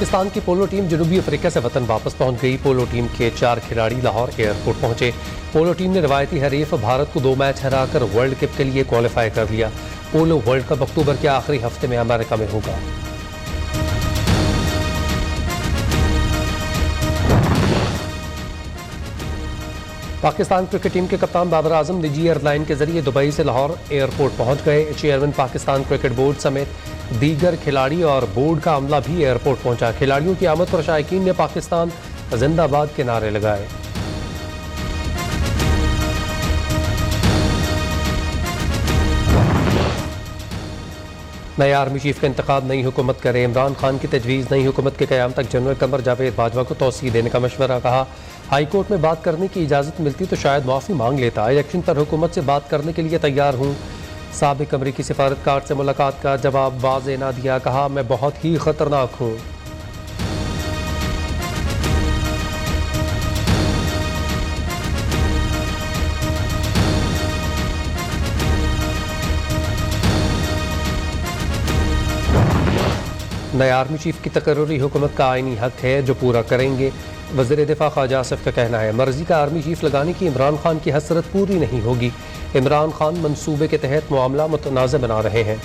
पाकिस्तान की polo team जनूबी Africa से वतन वापस पहुंच गई। पोलो टीम के 4 खिलाड़ी लाहौर एयरपोर्ट पहुंचे। पोलो टीम ने रवायती हरीफ भारत को 2 मैच हराकर वर्ल्ड कप के लिए क्वालिफाई कर लिया। पोलो वर्ल्ड कप अक्टूबर के आखिरी हफ्ते में अमेरिका में होगा। पाकिस्तान क्रिकेट टीम के कप्तान बाबर आजम निजी एयरलाइन के जरिए दुबई से लाहौर एयरपोर्ट पहुंच गए। चेयरमैन पाकिस्तान क्रिकेट बोर्ड समेत दीगर खिलाड़ी और बोर्ड का अमला भी एयरपोर्ट पहुंचा। खिलाड़ियों की आमद पर शायकीन ने पाकिस्तान जिंदाबाद के नारे लगाए। नए आर्मी चीफ का इंतखाब नई हुकूमत करे। इमरान खान की तजवीज़ नई हुकूमत के क़याम तक जनरल कमर जावेद बाजवा को तौसीह देने का मशवरा। कहा, हाई कोर्ट में बात करने की इजाज़त मिलती तो शायद माफ़ी मांग लेता। इलेक्शन पर हुकूमत से बात करने के लिए तैयार हूँ। साबिक अमरीकी सिफारतकार से मुलाकात का जवाब वाज़े ना दिया। कहा, मैं बहुत ही ख़तरनाक हूँ। नए आर्मी चीफ की तकर्रुरी हुकूमत का आईनी हक है जो पूरा करेंगे। वज़ीर दिफा ख्वाजा आसिफ का कहना है, मर्जी का आर्मी चीफ लगाने की इमरान खान की हसरत पूरी नहीं होगी। इमरान खान मंसूबे के तहत मामला मुतनाज़ बना रहे हैं।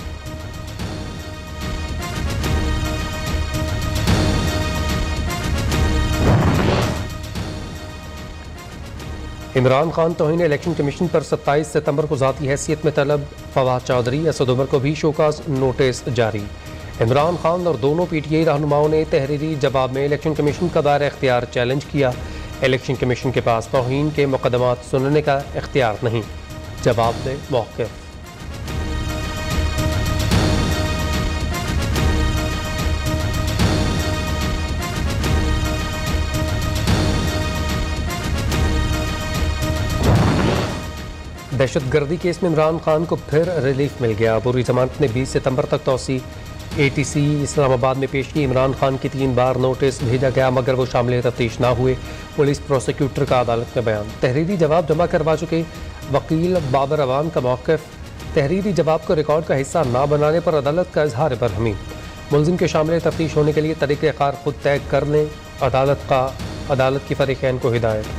इमरान खान तौहीन इलेक्शन कमीशन पर 27 सितंबर को ज़ाती हैसियत में तलब। फवाद चौधरी, असद उमर को भी शोकाज नोटिस जारी। इमरान खान और दोनों पीटीआई रहनुमाओं ने तहरीरी जवाब में इलेक्शन कमीशन का दायरा इख्तियार चैलेंज किया। इलेक्शन कमीशन के पास तौहीन के मुकदमात सुनने का इख्तियार नहीं। जवाब में मौक़िफ़। दहशतगर्दी केस में इमरान खान को फिर रिलीफ मिल गया। पूरी जमानत ने 20 सितंबर तक तौसी। ATC इस्लामाबाद में पेश की। इमरान खान की 3 बार नोटिस भेजा गया मगर वो शामिल तफ्तीश ना हुए। पुलिस प्रोसिक्यूटर का अदालत में बयान। तहरीरी जवाब जमा करवा चुके वकील बाबर अवान का मौक़िफ़। तहरीरी जवाब को रिकॉर्ड का हिस्सा ना बनाने पर अदालत का इजहार बरहमी। मुलजिम के शामिल तफ्तीश होने के लिए तरीक़ेकार खुद तय कर लें। अदालत की फरीक़ैन को हिदायत।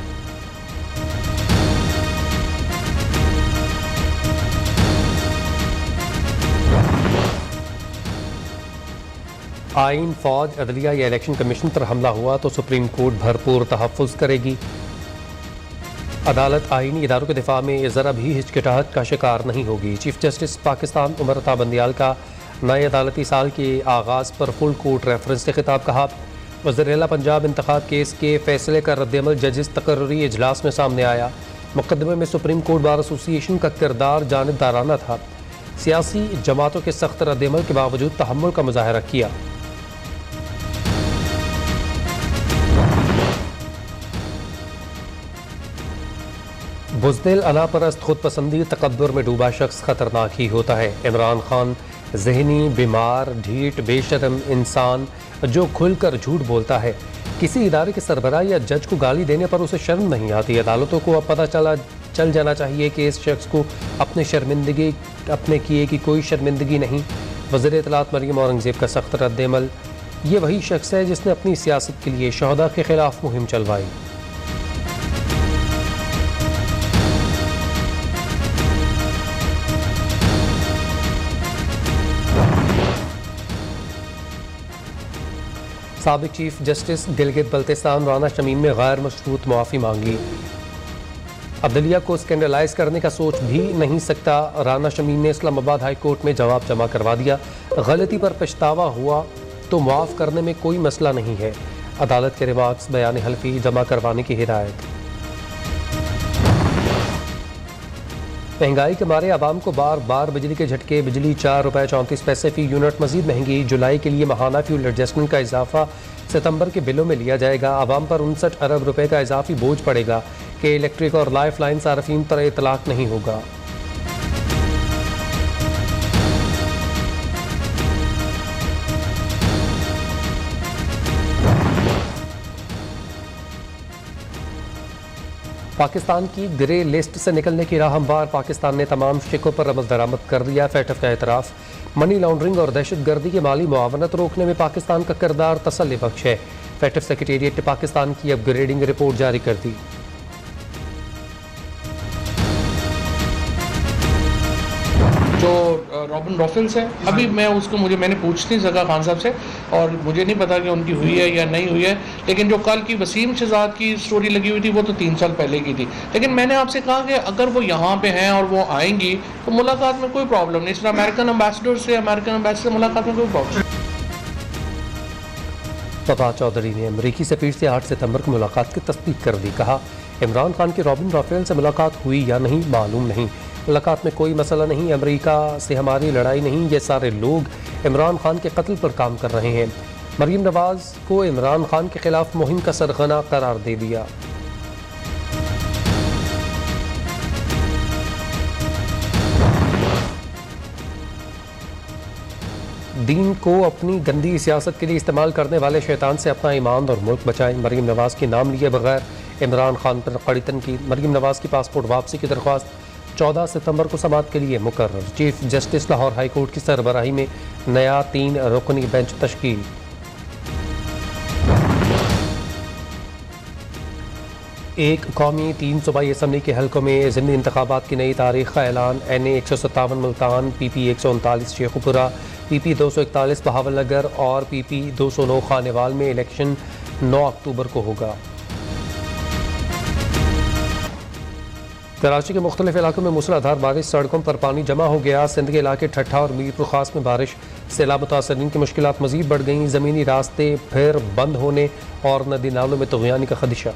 आइन, फौज, अदलिया या इलेक्शन कमीशन पर हमला हुआ तो सुप्रीम कोर्ट भरपूर तहफ़्फ़ुज़ करेगी। अदालत आइनी इदारों के दिफा में ज़रा भी हिचकिचाहट का शिकार नहीं होगी। चीफ जस्टिस पाकिस्तान उमर अता बंदियाल का नए अदालती साल के आगाज़ पर फुल कोर्ट रेफरेंस से खिताब। कहा, वज़ीर आला पंजाब इंतखाब केस के फैसले का रद्दअमल जजिस तकर्रुरी इजलास में सामने आया। मुकदमे में सुप्रीम कोर्ट बार एसोसिएशन का किरदार जानिबदाराना था। सियासी जमातों के सख्त रद्दअमल के बावजूद तहम्मुल का मुजाहरा किया। बुज़दिल, अनापरस्त, खुद पसंदी, तकब्बुर में डूबा शख्स खतरनाक ही होता है। इमरान खान जहनी बीमार, ढीठ, बेशर्म इंसान जो खुलकर झूठ बोलता है। किसी इदारे के सरबराह या जज को गाली देने पर उसे शर्म नहीं आती। अदालतों को अब पता चल जाना चाहिए कि इस शख्स को अपने किए की कोई शर्मिंदगी नहीं। वज़ीर इत्तलात मरियम औरंगज़ेब का सख्त रद्दअमल। ये वही शख्स है जिसने अपनी सियासत के लिए शहदा के खिलाफ मुहिम चलवाई। साबिक चीफ जस्टिस गिलगित बल्तिस्तान राना शमीम ने गैर मशरूत मुआफ़ी मांगी। अदलिया को स्कैंडलाइज करने का सोच भी नहीं सकता। राना शमीम ने इस्लामाबाद हाई कोर्ट में जवाब जमा करवा दिया। गलती पर पछतावा हुआ तो माफ़ करने में कोई मसला नहीं है। अदालत के रिमार्क्स बयान हल्फी जमा करवाने की हिदायत। महंगाई के मारे आवाम को बार बार बिजली के झटके। बिजली ₹4.34 फ़ी यूनिट मजीद महंगी। जुलाई के लिए माहाना फ्यूल एडजस्टमेंट का इजाफा सितंबर के बिलों में लिया जाएगा। आवाम पर 59 अरब रुपए का इजाफी बोझ पड़ेगा कि इलेक्ट्रिक और लाइफ लाइन सार्फिन पर इतलाक नहीं होगा। पाकिस्तान की ग्रे लिस्ट से निकलने की राह हमवार, पाकिस्तान ने तमाम शिकों पर अमल दरामद कर दिया। फैटफ का एतराफ़, मनी लॉन्ड्रिंग और दहशत गर्दी की माली मुआवनत रोकने में पाकिस्तान का किरदार तसल्ली बख्श है। फैटफ सेक्रेटेरिएट ने पाकिस्तान की अपग्रेडिंग रिपोर्ट जारी कर दी। जो रॉबिन रॉफिल्स है, अभी मैंने पूछ नहीं सका खान साहब से, और मुझे नहीं पता कि उनकी हुई है या नहीं हुई है। लेकिन जो कल की वसीम शहजाद की स्टोरी लगी हुई थी वो तो 3 साल पहले की थी। लेकिन मैंने आपसे कहा कि अगर वो यहाँ पे हैं और वो आएंगी तो मुलाकात में कोई प्रॉब्लम नहीं। सिर्फ अमेरिकन एम्बेसडर से मुलाकात में कोई प्रॉब्लम नहीं। तबा चौधरी ने अमरीकी सफीर से 8 सितंबर को मुलाकात की तस्दीक कर दी। कहा, इमरान खान की रॉबिन राफेल से मुलाकात हुई या नहीं मालूम नहीं, मुलाकात में कोई मसला नहीं, अमेरिका से हमारी लड़ाई नहीं, ये सारे लोग इमरान खान के कत्ल पर काम कर रहे हैं। मरीम नवाज को इमरान खान के खिलाफ मुहिम का सरगना करार दे दिया। दीन को अपनी गंदी सियासत के लिए इस्तेमाल करने वाले शैतान से अपना ईमान और मुल्क बचाएं। मरीम नवाज के नाम लिए बगैर इमरान खान पर कड़ी तनकीद। मरीम नवाज की पासपोर्ट वापसी की दरख्वास्त 14 सितंबर को समाअत के लिए मुकर्रर। Chief justice Lahore high court की सरबराही में नया 3 रुकनी बेंच तश्कील। एक कौमी 3 सूबाई असम्बली के हल्कों में ज़िमनी इंतखाबात की नई तारीख का ऐलान। NA 157 Multan, PP 139 Sheikhupura, PP 241 Bahawalnagar और PP 209 खानेवाल में इलेक्शन 9 अक्टूबर को होगा। कराची के मुख्तलिफ इलाकों में मूसलाधार बारिश, सड़कों पर पानी जमा हो गया। सिंध के इलाके ठट्ठा और मीरपुर खास में बारिश, सैलाब मुतासरीन की मुश्किलात मजीद बढ़ गईं। ज़मीनी रास्ते फिर बंद होने और नदी नालों में तुग़यानी का खदशा।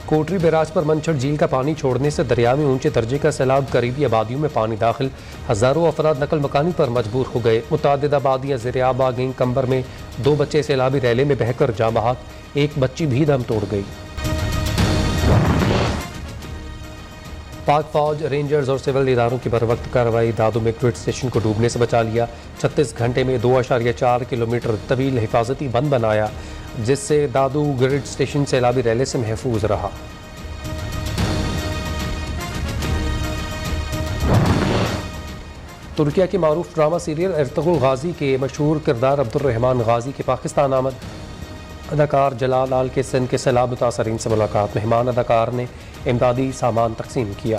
कोटरी बैराज पर मनछड़ झील का पानी छोड़ने से दरिया में ऊंचे दर्जे का सैलाब, करीबी आबादियों में पानी दाखिल, हज़ारों अफराद नकल मकानी पर मजबूर हो गए। मुतादिद आबादियाँ ज़ेर-ए-आब आ गईं। कंबर में 2 बच्चे सैलाबी रैले में बहकर जाँ बहक, एक बच्ची भी दम तोड़ गई। पाक फौज, रेंजर्स और सिविल इदारों की बर वक्त कार्रवाई दादू में ग्रिड स्टेशन को डूबने से बचा लिया। 36 घंटे में 2.4 किलोमीटर तवील हिफाजती बंद बनाया, जिससे दादू ग्रिड स्टेशन सैलाबी रैले से महफूज रहा। तुर्किया के मारूफ ड्रामा सीरियल इर्तुगरुल गाजी के मशहूर किरदार अब्दुर्रहमान गाजी के पाकिस्तान आमद। अदाकार जलाल आल के सिंध के सैलाब मुतासरीन से मुलाकात। मेहमान अदाकार ने इमदादी सामान तकसीम किया।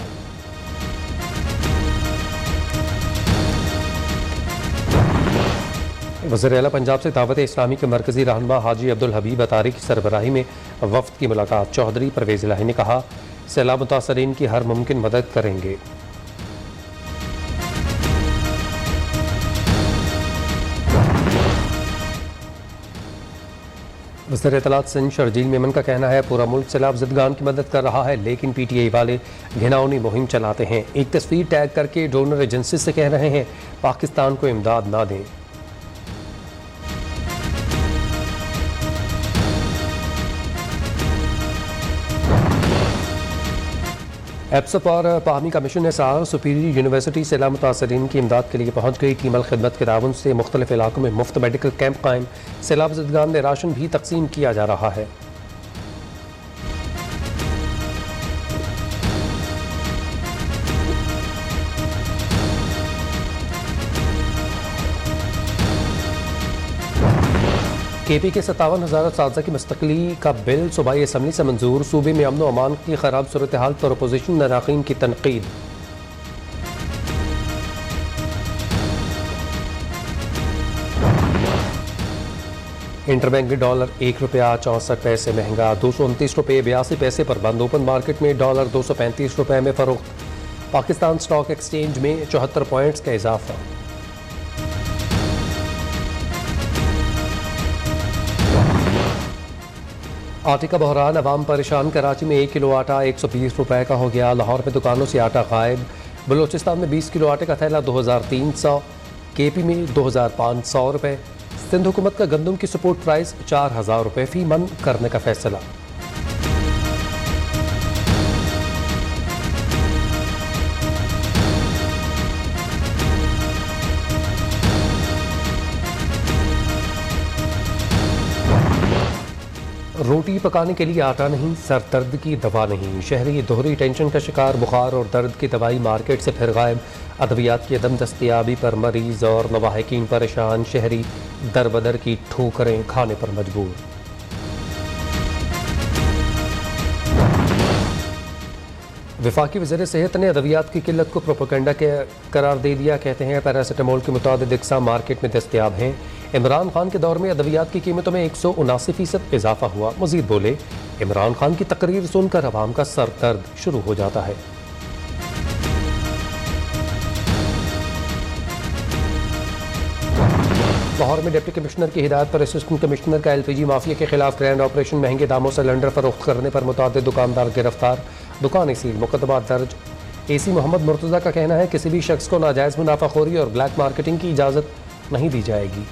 वज़ीर आला पंजाब से दावत इस्लामी के मरकज़ी रहनुमा हाजी अब्दुल हबीब अतारी की सरबराही में वफ़द की मुलाकात। चौधरी परवेज़ इलाही ने कहा, सैलाब मुतासरीन की हर मुमकिन मदद करेंगे। वज़ीर इत्तलात सिंध शर्जील मेमन का कहना है, पूरा मुल्क सैलाब ज़दगान की मदद कर रहा है, लेकिन PTI वाले घिनौनी मुहिम चलाते हैं। एक तस्वीर टैग करके डोनर एजेंसी से कह रहे हैं पाकिस्तान को इमदाद ना दें। एप्सप और पाहमी कमीशन साल सुपीरियर यूनिवर्सिटी सैलाब मुतासरीन की इमदाद के लिए पहुँच गई। कीमल खिदमत के ताउन से मुख्तलिफ इलाकों में मुफ्त मेडिकल कैंप कायम। सैलाब ज़दगान में राशन भी तकसीम किया जा रहा है। KP के 57,000 साजा की मुस्तकली का बिल सूबाई असम्बली से मंजूर। सूबे में अमन व अमान की खराब सूरत हाल पर अपोजिशन अरकान की तनकीद। इंटरबैंक में डॉलर ₹1.64 महंगा, 229 रुपये 82 पैसे पर बंद। ओपन मार्केट में डॉलर 235 रुपये में फरोख्त। पाकिस्तान स्टॉक एक्सचेंज में 74 पॉइंट्स का इजाफा। आटे का बहरान, अवाम परेशान। कराची में 1 किलो आटा 120 रुपये का हो गया। लाहौर में दुकानों से आटा गायब। बलूचिस्तान में 20 किलो आटे का थैला 2300, KP में 2500 रुपये। सिंध हुकूमत का गंदम की सपोर्ट प्राइस 4000 रुपये फी मन करने का फैसला। रोटी पकाने के लिए आटा नहीं, सर दर्द की दवा नहीं। शहरी दोहरी टेंशन का शिकार, बुखार और दर्द की दवाई मार्केट से फिर गायब। अद्वियात की अदम दस्तयाबी पर मरीज और नवाहिकीन परेशान। शहरी दर बदर की ठोकरें खाने पर मजबूर। वफाकी वज़ीर सेहत ने अद्वियात की किल्लत को प्रोपेगेंडा के करार दे दिया। कहते हैं पैरासीटामोल की मुतादिद अक़साम मार्केट में दस्तयाब हैं। इमरान खान के दौर में अद्वियात की कीमतों में 179% इजाफा हुआ। मजीद बोले, इमरान खान की तकरीर सुनकर अवाम का सर दर्द शुरू हो जाता है। लाहौर में डिप्टी कमिश्नर की हिदायत पर असिस्टेंट कमिश्नर का LPG माफिया के खिलाफ ग्रैंड ऑपरेशन। महंगे दामों से सिलेंडर फरोख्त करने पर मुतअद्दिद दुकानदार गिरफ्तार, दुकानें सील, मुकदमा दर्ज। AC मोहम्मद मुर्तज़ा का कहना है किसी भी शख्स को नाजायज़ मुनाफाखोरी और ब्लैक मार्केटिंग की इजाज़त नहीं दी जाएगी।